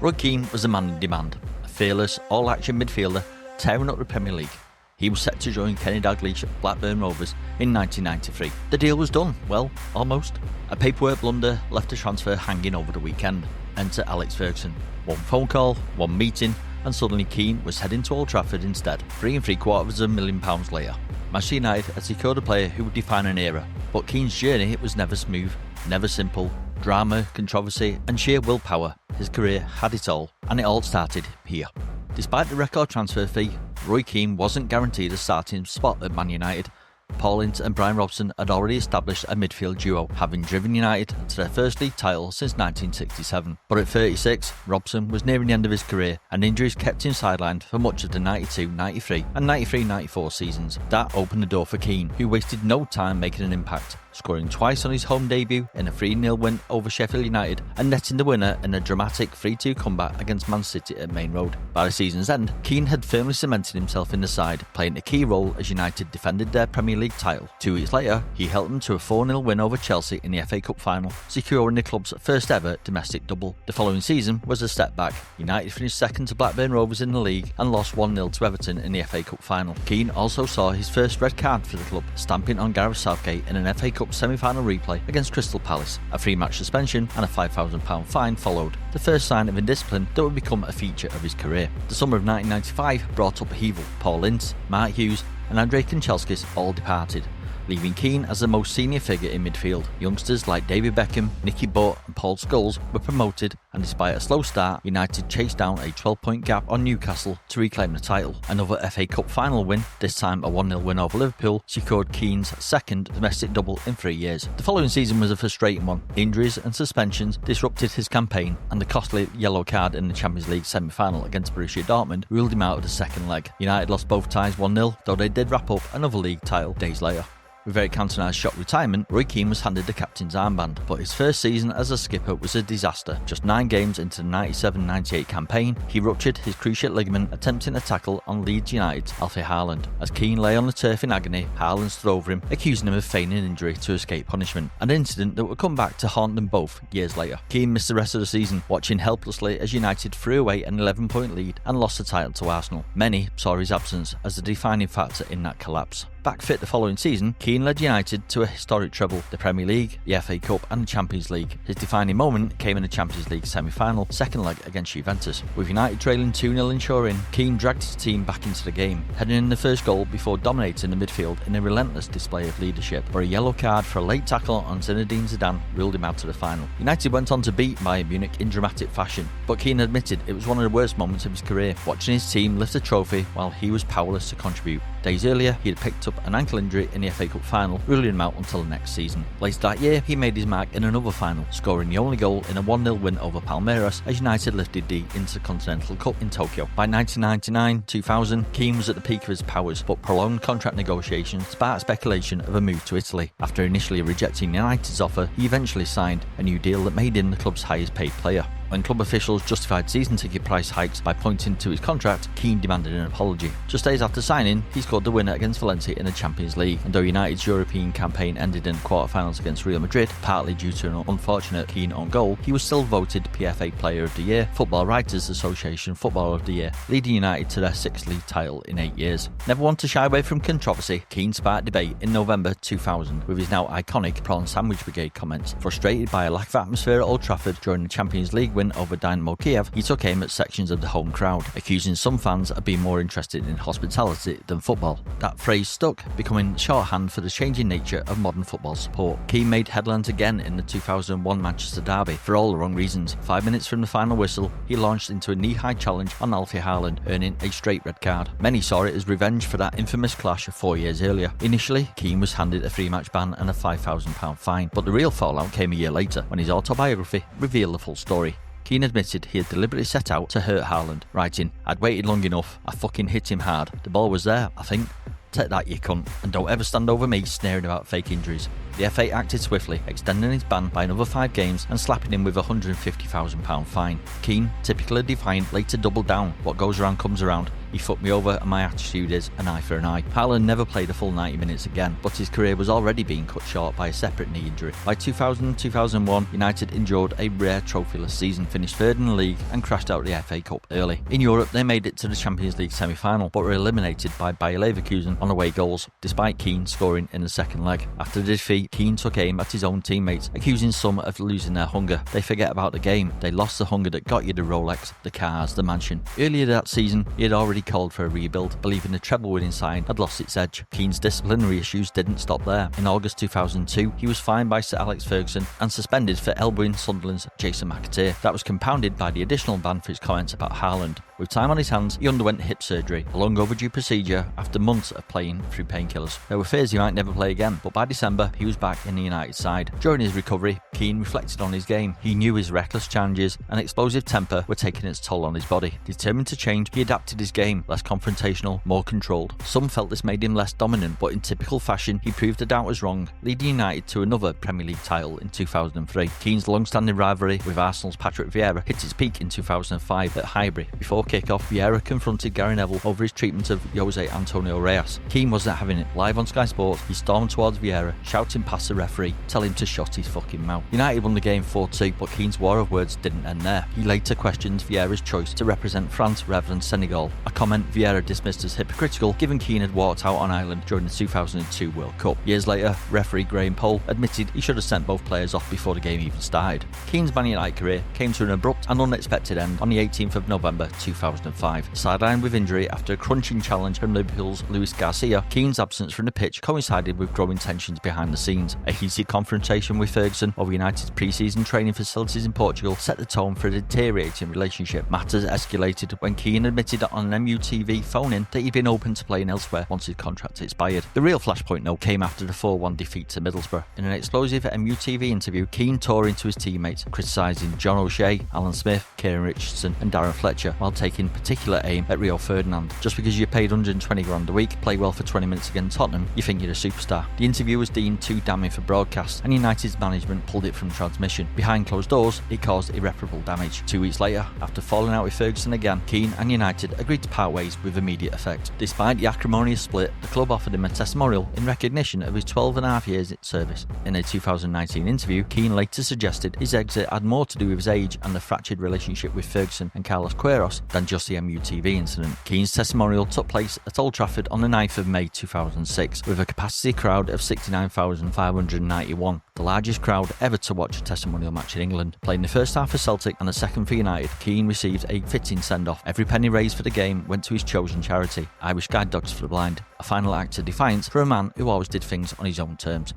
Roy Keane was a man in demand, a fearless, all-action midfielder tearing up the Premier League. He was set to join Kenny Dalglish at Blackburn Rovers in 1993. The deal was done, well, almost. A paperwork blunder left the transfer hanging over the weekend. Enter Alex Ferguson. One phone call, one meeting, and suddenly Keane was heading to Old Trafford instead, £3.75 million later. Manchester United had secured a player who would define an era, but Keane's journey was never smooth, never simple. Drama, controversy, and sheer willpower. His career had it all, and it all started here. Despite the record transfer fee, Roy Keane wasn't guaranteed a starting spot at Man United. Paul Ince and Brian Robson had already established a midfield duo, having driven United to their first league title since 1967. But at 36, Robson was nearing the end of his career, and injuries kept him sidelined for much of the 92-93 and 93-94 seasons. That opened the door for Keane, who wasted no time making an impact, scoring twice on his home debut in a 3-0 win over Sheffield United and netting the winner in a dramatic 3-2 comeback against Man City at Main Road. By the season's end, Keane had firmly cemented himself in the side, playing a key role as United defended their Premier League title. 2 weeks later, he helped them to a 4-0 win over Chelsea in the FA Cup final, securing the club's first ever domestic double. The following season was a step back. United finished second to Blackburn Rovers in the league and lost 1-0 to Everton in the FA Cup final. Keane also saw his first red card for the club, stamping on Gareth Southgate in an FA Cup semi-final replay against Crystal Palace. A 3-match suspension and a £5,000 fine followed, the first sign of indiscipline that would become a feature of his career. The summer of 1995 brought upheaval. Paul Ince, Mark Hughes and Andrei Kanchelskis all departed, leaving Keane as the most senior figure in midfield. Youngsters like David Beckham, Nicky Butt and Paul Scholes were promoted, and despite a slow start, United chased down a 12-point gap on Newcastle to reclaim the title. Another FA Cup final win, this time a 1-0 win over Liverpool, secured Keane's second domestic double in 3 years. The following season was a frustrating one. Injuries and suspensions disrupted his campaign, and the costly yellow card in the Champions League semi-final against Borussia Dortmund ruled him out of the second leg. United lost both ties 1-0, though they did wrap up another league title days later. With Eric Cantona's shock retirement, Roy Keane was handed the captain's armband, but his first season as a skipper was a disaster. Just 9 games into the 97-98 campaign, he ruptured his cruciate ligament attempting a tackle on Leeds United's Alfie Haaland. As Keane lay on the turf in agony, Haaland stood over him, accusing him of feigning injury to escape punishment, an incident that would come back to haunt them both years later. Keane missed the rest of the season, watching helplessly as United threw away an 11-point lead and lost the title to Arsenal. Many saw his absence as the defining factor in that collapse. Back fit the following season, Keane led United to a historic treble, the Premier League, the FA Cup and the Champions League. His defining moment came in the Champions League semi-final, second leg against Juventus. With United trailing 2-0 in Turin, Keane dragged his team back into the game, heading in the first goal before dominating the midfield in a relentless display of leadership. But a yellow card for a late tackle on Zinedine Zidane ruled him out of the final. United went on to beat Bayern Munich in dramatic fashion, but Keane admitted it was one of the worst moments of his career, watching his team lift a trophy while he was powerless to contribute. Days earlier, he had picked up an ankle injury in the FA Cup final, ruling him out until the next season. Later that year, he made his mark in another final, scoring the only goal in a 1-0 win over Palmeiras as United lifted the Intercontinental Cup in Tokyo. By 1999-2000, Keane was at the peak of his powers, but prolonged contract negotiations sparked speculation of a move to Italy. After initially rejecting United's offer, he eventually signed a new deal that made him the club's highest paid player. When club officials justified season ticket price hikes by pointing to his contract, Keane demanded an apology. Just days after signing, he scored the winner against Valencia in the Champions League, and though United's European campaign ended in quarter-finals against Real Madrid, partly due to an unfortunate Keane on goal, he was still voted PFA Player of the Year, Football Writers Association Footballer of the Year, leading United to their 6th league title in 8 years. Never one to shy away from controversy, Keane sparked debate in November 2000 with his now iconic Prawn Sandwich Brigade comments. Frustrated by a lack of atmosphere at Old Trafford during the Champions League win over Dynamo Kiev, he took aim at sections of the home crowd, accusing some fans of being more interested in hospitality than football. That phrase stuck, becoming shorthand for the changing nature of modern football support. Keane made headlines again in the 2001 Manchester derby for all the wrong reasons. 5 minutes from the final whistle, he launched into a knee-high challenge on Alfie Haaland, earning a straight red card. Many saw it as revenge for that infamous clash 4 years earlier. Initially, Keane was handed a 3-match ban and a £5,000 fine, but the real fallout came a year later when his autobiography revealed the full story. Keane admitted he had deliberately set out to hurt Haaland, writing, "I'd waited long enough, I fucking hit him hard. The ball was there, I think. Take that, you cunt, and don't ever stand over me sneering about fake injuries." The FA acted swiftly, extending his ban by another 5 games and slapping him with a £150,000 fine. Keane, typically defiant, later doubled down. What goes around comes around. He fucked me over and my attitude is an eye for an eye. Haaland never played a full 90 minutes again, but his career was already being cut short by a separate knee injury. By 2000-2001, United endured a rare trophyless season, finished third in the league and crashed out the FA Cup early. In Europe, they made it to the Champions League semi-final, but were eliminated by Bayer Leverkusen on away goals, despite Keane scoring in the second leg. After the defeat, Keane took aim at his own teammates, accusing some of losing their hunger. They forget about the game. They lost the hunger that got you the Rolex, the cars, the mansion. Earlier that season, he had already called for a rebuild, believing the treble-winning side had lost its edge. Keane's disciplinary issues didn't stop there. In August 2002, he was fined by Sir Alex Ferguson and suspended for elbowing Sunderland's Jason McAteer. That was compounded by the additional ban for his comments about Haaland. With time on his hands, he underwent hip surgery, a long overdue procedure after months of playing through painkillers. There were fears he might never play again, but by December, he was back in the United side. During his recovery, Keane reflected on his game. He knew his reckless challenges and explosive temper were taking its toll on his body. Determined to change, he adapted his game, less confrontational, more controlled. Some felt this made him less dominant, but in typical fashion, he proved the doubters wrong, leading United to another Premier League title in 2003. Keane's long-standing rivalry with Arsenal's Patrick Vieira hit its peak in 2005 at Highbury. Before kick-off, Vieira confronted Gary Neville over his treatment of Jose Antonio Reyes. Keane wasn't having it. Live on Sky Sports, he stormed towards Vieira, shouting past the referee, telling him to shut his fucking mouth. United won the game 4-2, but Keane's war of words didn't end there. He later questioned Vieira's choice to represent France rather than Senegal, a comment Vieira dismissed as hypocritical, given Keane had walked out on Ireland during the 2002 World Cup. Years later, referee Graham Poll admitted he should have sent both players off before the game even started. Keane's Man United career came to an abrupt and unexpected end on the 18th of November 2005. Sidelined with injury after a crunching challenge from Liverpool's Luis Garcia, Keane's absence from the pitch coincided with growing tensions behind the scenes. A heated confrontation with Ferguson over United's pre-season training facilities in Portugal set the tone for a deteriorating relationship. Matters escalated when Keane admitted on an MUTV phone-in that he'd been open to playing elsewhere once his contract expired. The real flashpoint, though, came after the 4-1 defeat to Middlesbrough. In an explosive MUTV interview, Keane tore into his teammates, criticising John O'Shea, Alan Smith, Kieran Richardson and Darren Fletcher, while taking particular aim at Rio Ferdinand. Just because you're paid 120 grand a week, play well for 20 minutes against Tottenham, you think you're a superstar. The interview was deemed too damning for broadcast, and United's management pulled it from transmission. Behind closed doors, it caused irreparable damage. 2 weeks later, after falling out with Ferguson again, Keane and United agreed to part ways with immediate effect. Despite the acrimonious split, the club offered him a testimonial in recognition of his 12.5 years in service. In a 2019 interview, Keane later suggested his exit had more to do with his age and the fractured relationship with Ferguson and Carlos Queiroz than just the MUTV incident. Keane's testimonial took place at Old Trafford on the 9th of May 2006, with a capacity crowd of 69,591, the largest crowd ever to watch a testimonial match in England. Playing the first half for Celtic and the second for United, Keane received a fitting send-off. Every penny raised for the game went to his chosen charity, Irish Guide Dogs for the Blind, a final act of defiance for a man who always did things on his own terms.